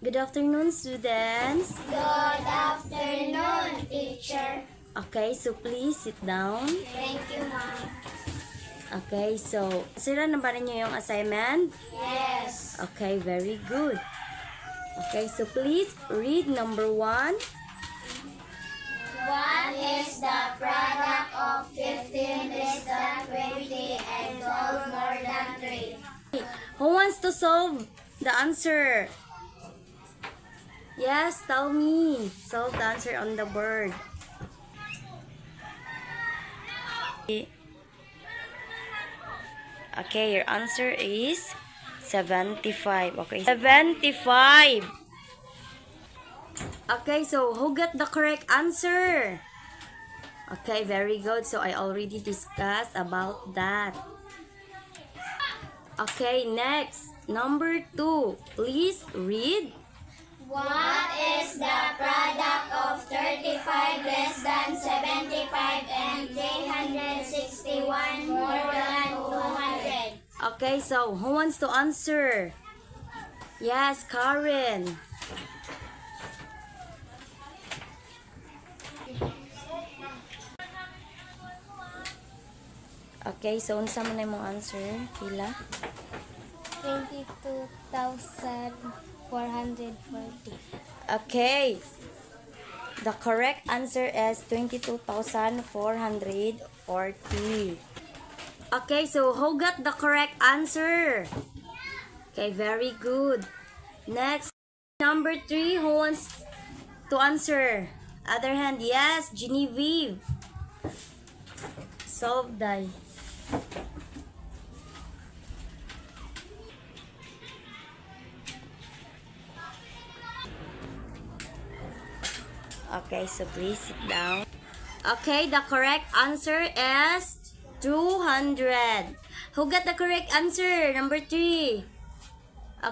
Good afternoon, students. Good afternoon, teacher. Okay, so please sit down. Thank you, ma'am. Okay, so sila na ba ninyo yung assignment? Yes. Okay, very good. Okay, so please read number 1. What is the product of 15 less than 20 and 12 more than 3? Who wants to solve the answer? Yes, tell me. Solve the answer on the board. Okay, your answer is 75. Okay, 75. Okay, so who got the correct answer? Okay, very good. So I already discussed about that. Okay, next. Number 2. Please read. What is the product of 35 less than 75 and 361 more than 200? Okay, so who wants to answer? Yes, Karen. Okay, so unsa man imong answer? Pila? 22,440. Okay. The correct answer is 22,440. Okay, so who got the correct answer? Okay, very good. Next, number 3, who wants to answer? Other hand, yes, Genevieve. Solve die. Okay, so please sit down. Okay, the correct answer is 200. Who got the correct answer? Number 3.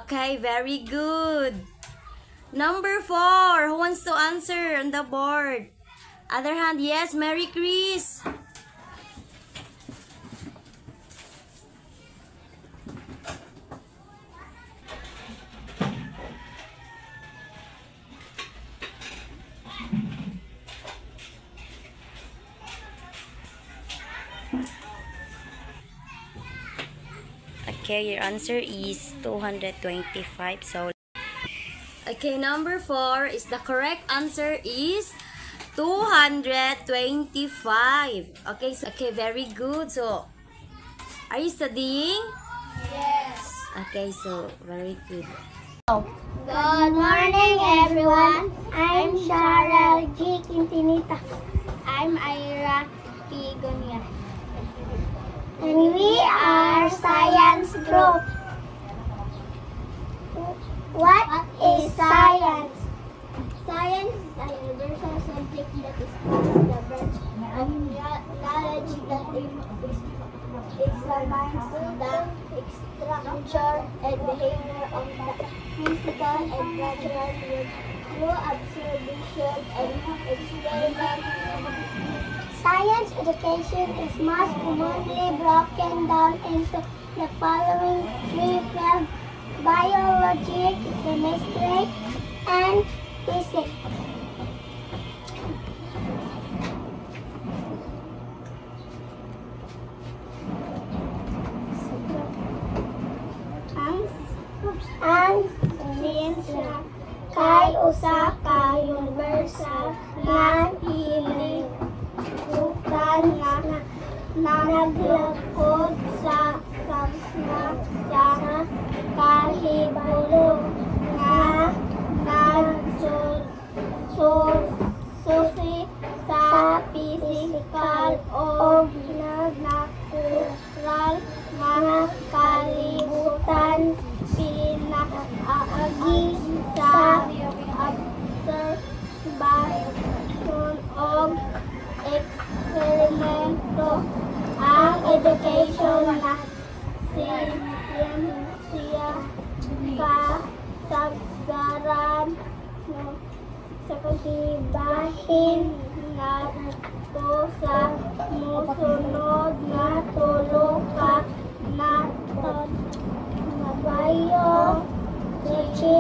Okay, very good. Number 4. Who wants to answer on the board? Other hand, yes, Mary Chris. Okay, your answer is 225. So, okay, number 4 is the correct answer is 225. Okay, so, okay, very good. So, are you studying? Yes. Okay, so very good. Good morning, everyone. I'm Cheryl G. Quintinita. I'm Ira P. Gonia. And we are Science Group. What is science? Science is a universal subject that explains the branch of knowledge that examines the structure and behavior of the physical and natural world through observation and experiment. Science education is most commonly broken down into the following 3 fields: biology, chemistry, and physics. Ang siyensya kay usa ka universal nga hilibutan nga naglakod sa kahibulong nga nagsusi sa physical o natural nga kalibutan, pinakaagi sa observation o eksperimento. Ang education na siyensya kasagaran sa paghibahin ngadto sa musunod nga tulo ka naton nga biology,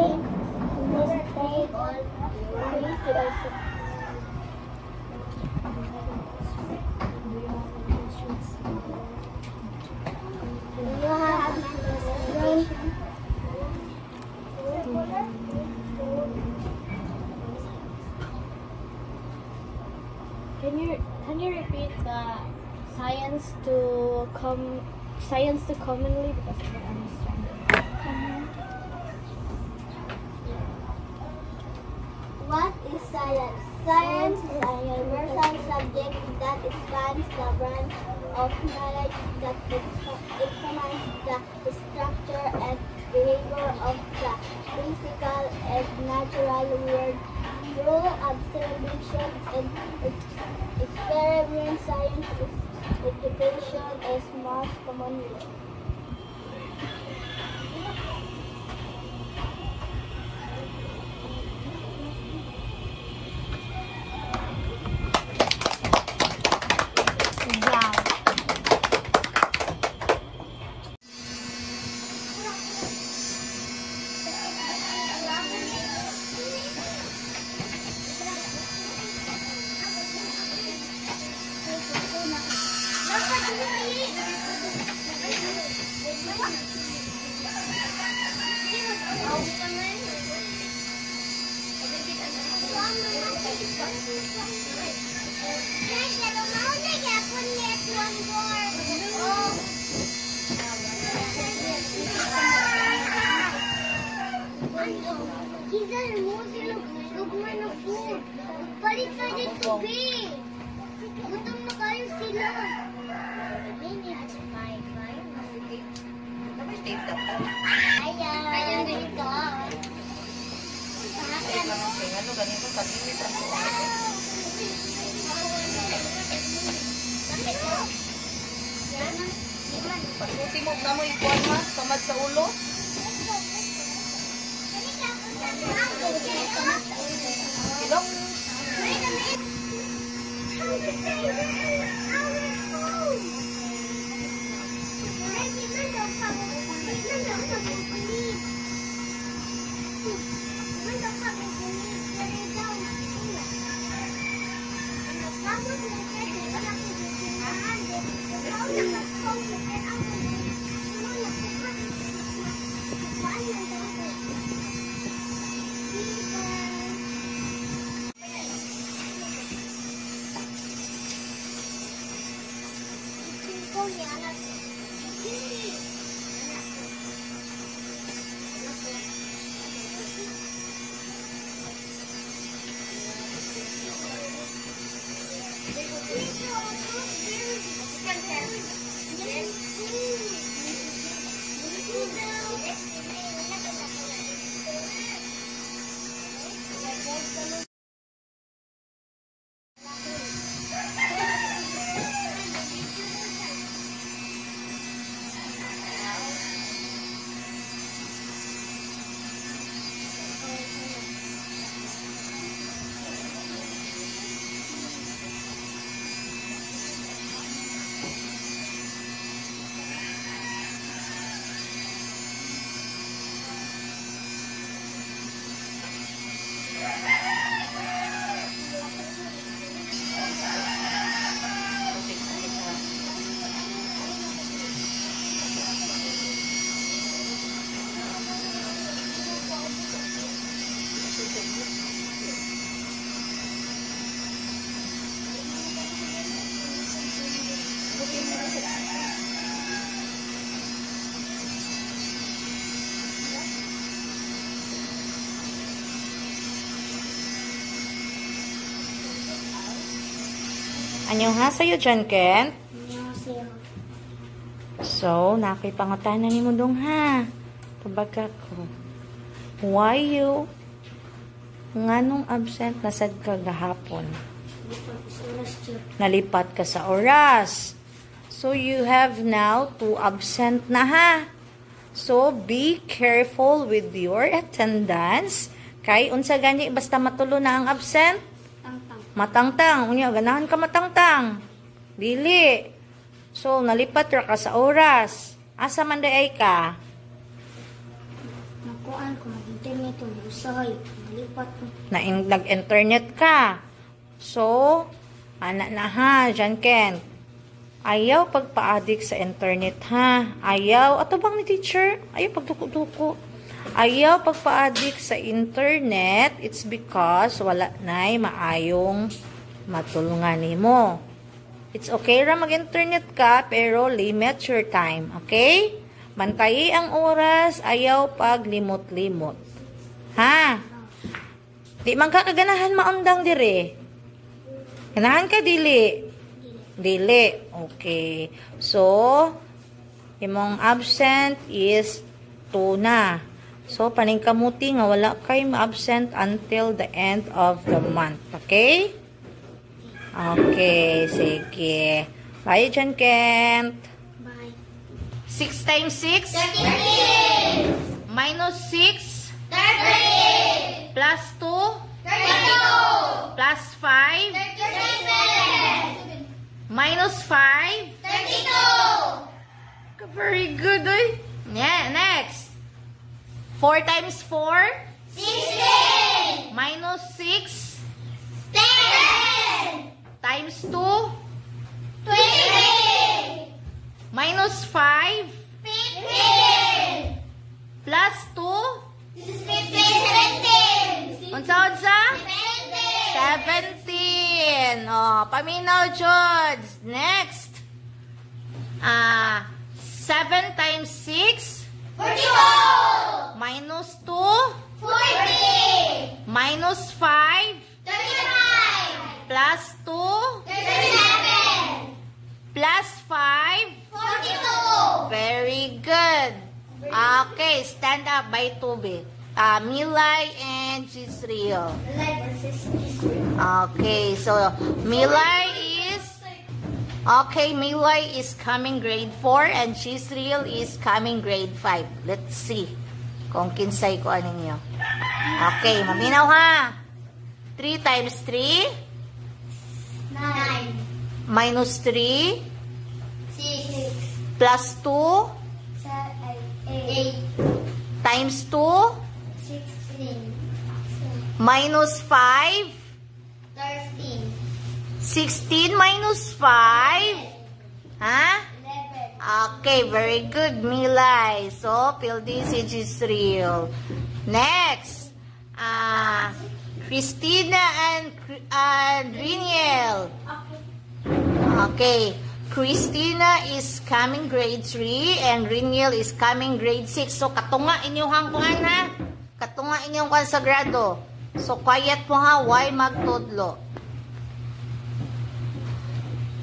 you repeat the science to commonly because I don't understand. What is science? Science is a universal subject that expands the branch of knowledge that examines the structure and behavior of the physical and natural world through observation and experiment. Science education is most commonly. Balik sa dito, B! Gutom na kayo sila. Ayan dito. Ano ganito kalimit ang buwan. Pagkuti mo na mo ikuan ma, samad sa ulo. Silok. Annyeonghaseyo dyan, Ken. Annyeonghaseyo. So, nakipangutanan ni mo dong ha. Tabaga ko. Why you? Nganong absent na sad ka gahapon? Nalipat ka sa oras. So, you have now 2 absent na ha. So, be careful with your attendance. Kay, unsa ganyi, basta matulo na ang absent? Matangtang. Unya, ganahan ka matangtang. Dili. So, nalipat ra ka sa oras. Asa man day ka? Nakuan ko, mag-internet o usay. Nalipat ko. Nag-internet ka. So, anak na ha, Jan Ken. Ayaw pagpa-addict sa internet ha. Ayaw, ato bang ni teacher? Ayaw pagduko-duko. Ayaw pagpa-addict sa internet, it's because wala na'y maayong matulungan nimo. It's okay ra mag-internet ka, pero limit your time. Okay? Bantayi ang oras, ayaw pag limot-limot. Ha? Di man ka kaganahan maundang dire. Ganahan ka dili. Dili. Okay. So, imong absent is 2 na. So, paningkamuti nga wala kay ma-absent until the end of the month. Okay? Okay, sige. Bye, John Kent. Bye. 6 times 6? 36. Minus 6? 38. Plus 2? 32. Plus 5? 37. Minus 5? 32. Very good, oy. Yeah, next. 4 times 4? 16. Minus 6? 10. Times 2? 23. Minus 5? 15. Plus 2? 17. Unsa? 17. 17. Oh, paminaw, George. Next. 7 times 6? 42. Minus 2? 40. Minus 5? 35. Plus 2? 37. Plus 5? 42. Very good. Okay, stand up by Tubi. Milay and Jisriel. Okay, so Milay is coming grade 4 and Jisriel is coming grade 5. Let's see kung kinsay ko ano niyo. Okay, maminaw ha. 3 times 3? 9. Minus 3? 6. Plus 2? 8. Times 2? 16. Minus 5? 13. 16 minus 5? Ha? 11. Okay, very good, Milay. So, Pildi si Jisriel. Next. Christina and Riniel. Okay. Christina is coming grade 3 and Riniel is coming grade 6. So, katunga inyong kuan ha. Katunga inyong kuan sa grado. So, quiet po ha. Why magtudlo?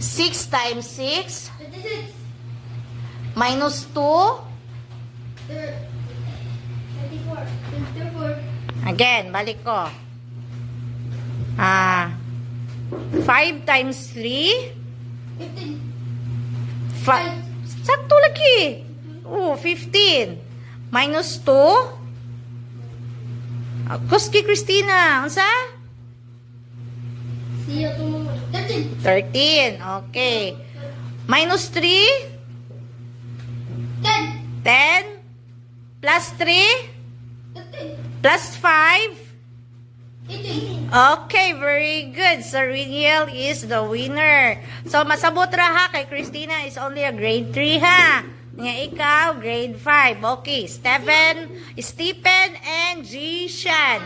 6 times 6? 26. Minus 2? 34. 24. Again, balik ko. 5 times 3? 15. Sakto lagi. 15. Minus 2? Kuski Christina. Unsa? Siya tumong 13. 13. Okay. Minus 3? 10. 10? Plus 3? 13. Plus 5? 18. Okay, very good. So, Riniel is the winner. So, masabot ra ha. Kay Christina is only a grade 3 ha. Nga ikaw, grade 5. Okay, Stephen and Jishan.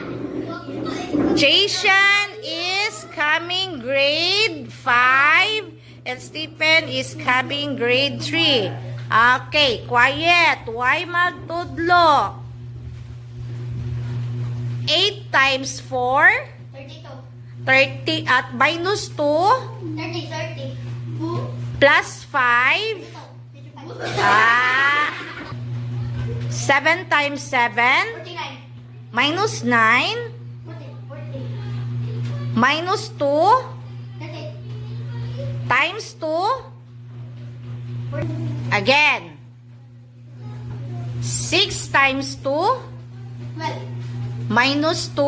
Jishan is coming grade 5 and Stephen is coming grade 3. Okay, quiet. Why magtudlo? 8 times 4? 32. 30 at minus 2 30. plus 5 7 times 7 49. minus 9 40. minus 2 30. times 2 again 6 times 2 12. minus 2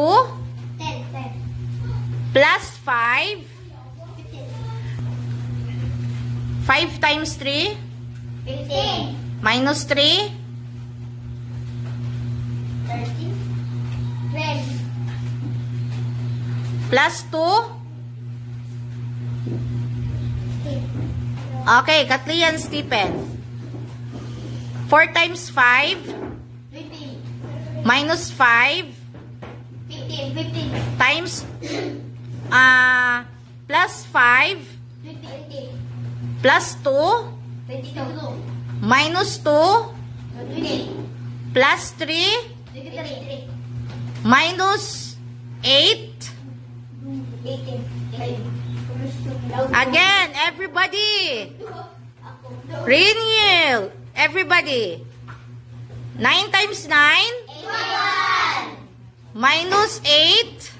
10. plus 5 15. 5 times 3 15. minus 3 13. 12. plus 2 okay, Katlian Stephen 4 times 5 15. minus 5 15. times plus 5 20. plus 2 minus 2 plus 3 minus 8. Again, everybody. Renewal. Everybody. 9 times 9 minus 8